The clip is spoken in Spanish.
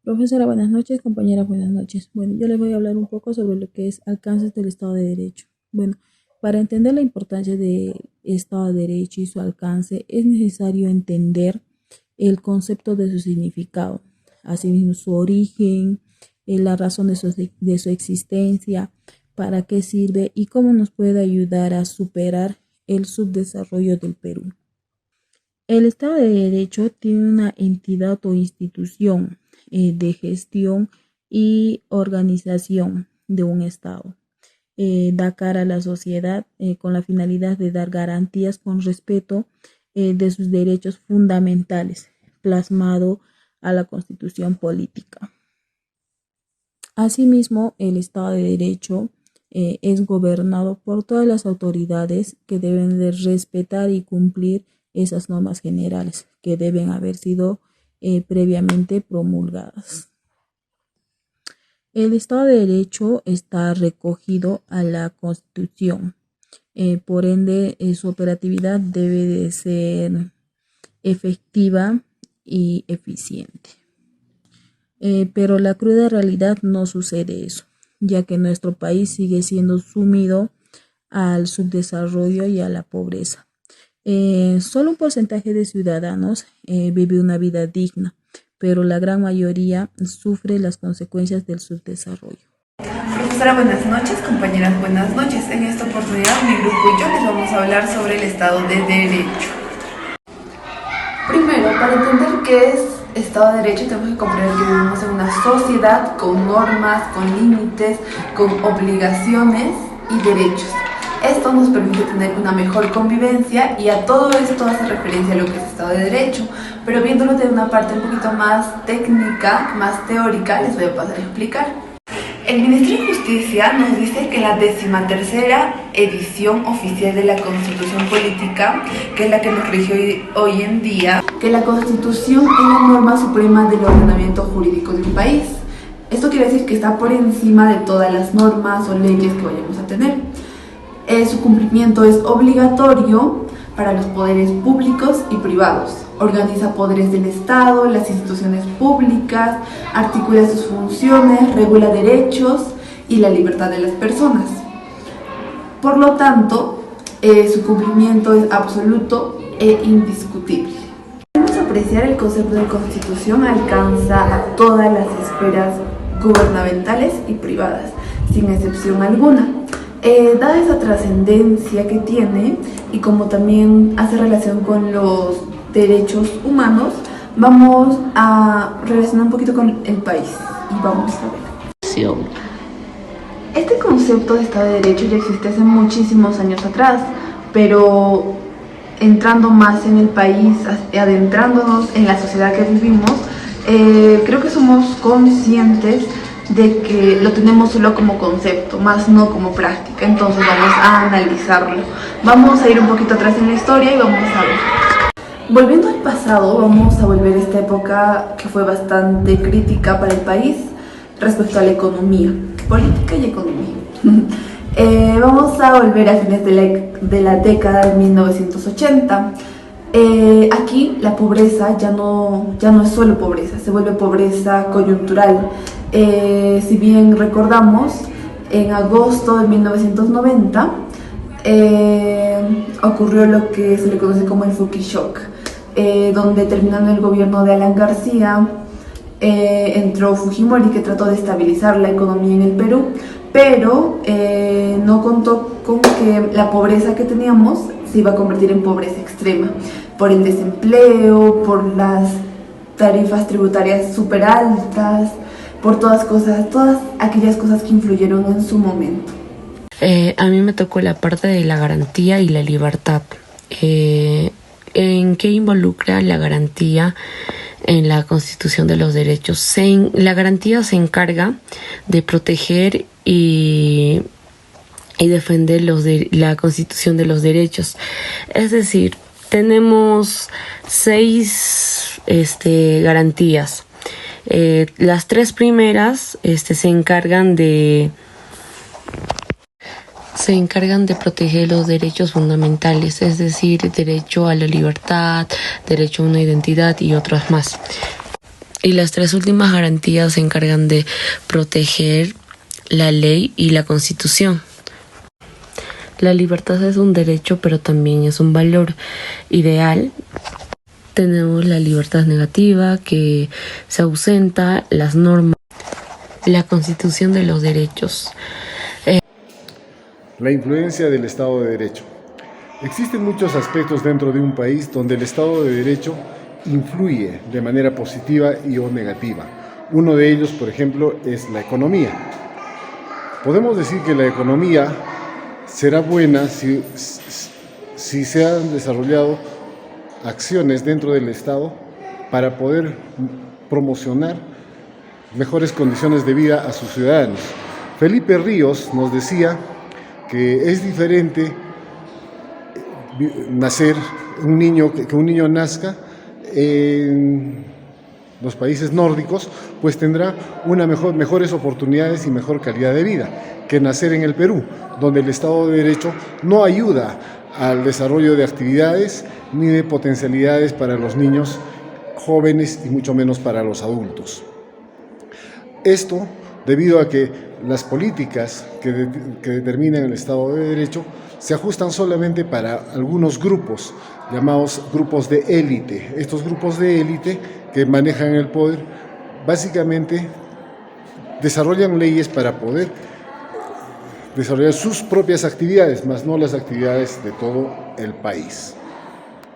Profesora, buenas noches. Compañera, buenas noches. Bueno, yo les voy a hablar un poco sobre lo que es alcances del Estado de Derecho. Bueno, para entender la importancia del Estado de Derecho y su alcance, es necesario entender el concepto de su significado, asimismo su origen, la razón de su existencia, para qué sirve y cómo nos puede ayudar a superar el subdesarrollo del Perú. El Estado de Derecho tiene una entidad o institución de gestión y organización de un Estado. Da cara a la sociedad con la finalidad de dar garantías con respeto de sus derechos fundamentales, plasmado a la Constitución política. Asimismo, el Estado de Derecho es gobernado por todas las autoridades que deben de respetar y cumplir esas normas generales que deben haber sido previamente promulgadas. El Estado de Derecho está recogido a la Constitución, por ende su operatividad debe de ser efectiva y eficiente. Pero la cruda realidad no sucede eso, ya que nuestro país sigue siendo sumido al subdesarrollo y a la pobreza. Solo un porcentaje de ciudadanos vive una vida digna, pero la gran mayoría sufre las consecuencias del subdesarrollo. Profesora, buenas noches. Compañeras, buenas noches. En esta oportunidad, mi grupo y yo les vamos a hablar sobre el Estado de Derecho. Primero, para entender qué es Estado de Derecho, tenemos que comprender que vivimos en una sociedad con normas, con límites, con obligaciones y derechos. Esto nos permite tener una mejor convivencia y a todo esto hace referencia a lo que es Estado de Derecho. Pero viéndolo de una parte un poquito más técnica, más teórica, les voy a pasar a explicar. El Ministerio de Justicia nos dice que la 13ª edición oficial de la Constitución Política, que es la que nos rige hoy en día, que la Constitución es la norma suprema del ordenamiento jurídico de un país. Esto quiere decir que está por encima de todas las normas o leyes que vayamos a tener. Su cumplimiento es obligatorio para los poderes públicos y privados. Organiza poderes del Estado, las instituciones públicas, articula sus funciones, regula derechos y la libertad de las personas. Por lo tanto, su cumplimiento es absoluto e indiscutible. Podemos apreciar el concepto de Constitución alcanza a todas las esferas gubernamentales y privadas, sin excepción alguna. Dada esa trascendencia que tiene y como también hace relación con los derechos humanos, vamos a relacionar un poquito con el país y vamos a ver. Este concepto de Estado de Derecho ya existe hace muchísimos años atrás, pero entrando más en el país, adentrándonos en la sociedad que vivimos, creo que somos conscientes de que lo tenemos solo como concepto, más no como práctica. Entonces vamos a analizarlo. Vamos a ir un poquito atrás en la historia y vamos a ver. Volviendo al pasado, vamos a volver a esta época que fue bastante crítica para el país respecto a la economía, política y economía. Vamos a volver a fines de la década de 1980. Aquí la pobreza ya no es solo pobreza, se vuelve pobreza coyuntural. Si bien recordamos, en agosto de 1990 ocurrió lo que se le conoce como el Fukishock, donde terminando el gobierno de Alan García, entró Fujimori, que trató de estabilizar la economía en el Perú, pero no contó con que la pobreza que teníamos se iba a convertir en pobreza extrema, por el desempleo, por las tarifas tributarias súper altas, por todas aquellas cosas que influyeron en su momento. A mí me tocó la parte de la garantía y la libertad. ¿En qué involucra la garantía en la Constitución de los Derechos? La garantía se encarga de proteger y defender la Constitución de los Derechos. Es decir, tenemos 6 garantías. Las 3 primeras se encargan de proteger los derechos fundamentales, es decir, derecho a la libertad, derecho a una identidad y otras más. Y las tres últimas garantías se encargan de proteger la ley y la Constitución. La libertad es un derecho, pero también es un valor ideal. Tenemos la libertad negativa, que se ausenta, las normas, la Constitución de los derechos. La influencia del Estado de Derecho. Existen muchos aspectos dentro de un país donde el Estado de Derecho influye de manera positiva y o negativa. Uno de ellos, por ejemplo, es la economía. Podemos decir que la economía será buena si se han desarrollado acciones dentro del Estado para poder promocionar mejores condiciones de vida a sus ciudadanos. Felipe Ríos nos decía que es diferente nacer que un niño nazca en los países nórdicos, pues tendrá mejores oportunidades y mejor calidad de vida que nacer en el Perú, donde el Estado de Derecho no ayuda al desarrollo de actividades ni de potencialidades para los niños jóvenes y mucho menos para los adultos. Esto debido a que las políticas que determinan el Estado de Derecho se ajustan solamente para algunos grupos, llamados grupos de élite. Estos grupos de élite que manejan el poder, básicamente desarrollan leyes para poder desarrollar sus propias actividades, más no las actividades de todo el país.